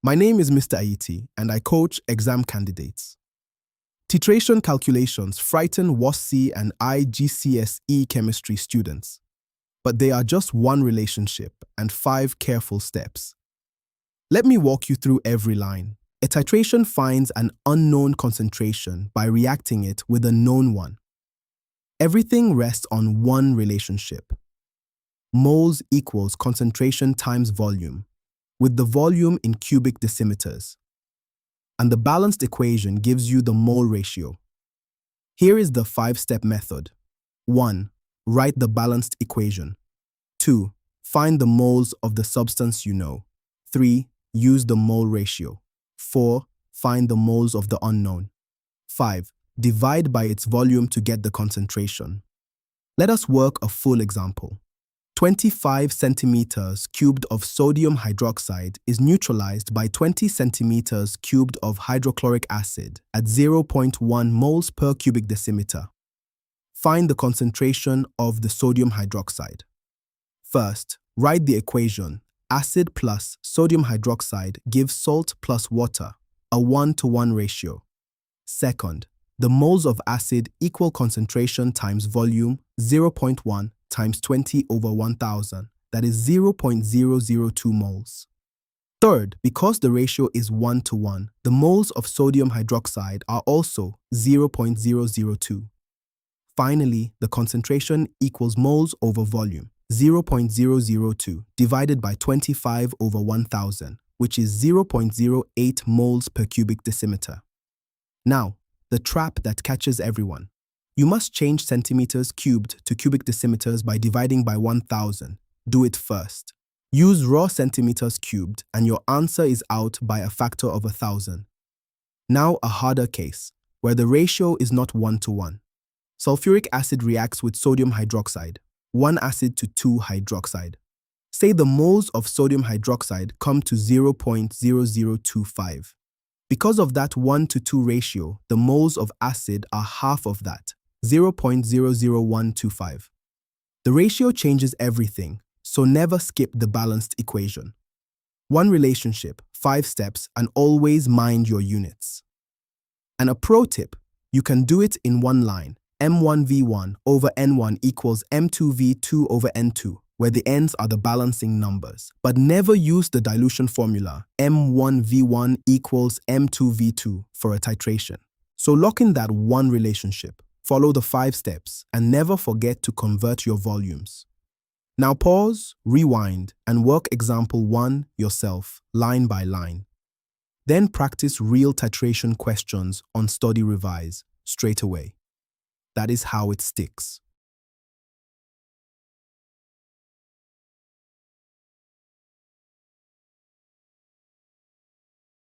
My name is Mr. Ayitey, and I coach exam candidates. Titration calculations frighten WASSCE and IGCSE Chemistry students, but they are just one relationship and 5 careful steps. Let me walk you through every line. A titration finds an unknown concentration by reacting it with a known one. Everything rests on one relationship. Moles equals concentration times volume, with the volume in cubic decimeters. And the balanced equation gives you the mole ratio. Here is the 5-step method. 1. Write the balanced equation. 2. Find the moles of the substance you know. 3. Use the mole ratio. 4. Find the moles of the unknown. 5. Divide by its volume to get the concentration. Let us work a full example. 25 centimeters cubed of sodium hydroxide is neutralized by 20 centimeters cubed of hydrochloric acid at 0.1 moles per cubic decimeter. Find the concentration of the sodium hydroxide. First, write the equation. Acid plus sodium hydroxide gives salt plus water, a 1-to-1 ratio. Second, the moles of acid equal concentration times volume 0.1 times 20 over 1000, that is 0.002 moles. Third, because the ratio is 1-to-1, the moles of sodium hydroxide are also 0.002. Finally, the concentration equals moles over volume, 0.002 divided by 25 over 1000, which is 0.08 moles per cubic decimeter. Now, the trap that catches everyone. You must change centimeters cubed to cubic decimeters by dividing by 1000. Do it first. Use raw centimeters cubed and your answer is out by a factor of 1000. Now a harder case, where the ratio is not 1-to-1. Sulfuric acid reacts with sodium hydroxide, 1 acid to 2 hydroxide. Say the moles of sodium hydroxide come to 0.0025. Because of that 1-to-2 ratio, the moles of acid are half of that, 0.00125. The ratio changes everything, so never skip the balanced equation. One relationship, 5 steps, and always mind your units. And a pro tip, you can do it in one line. M1V1 over N1 equals M2V2 over N2, where the n's are the balancing numbers. But never use the dilution formula, M1V1 equals M2V2, for a titration. So lock in that one relationship, follow the 5 steps, and never forget to convert your volumes. Now pause, rewind, and work example 1 yourself, line by line. Then practice real titration questions on StudyRevise straight away. That is how it sticks.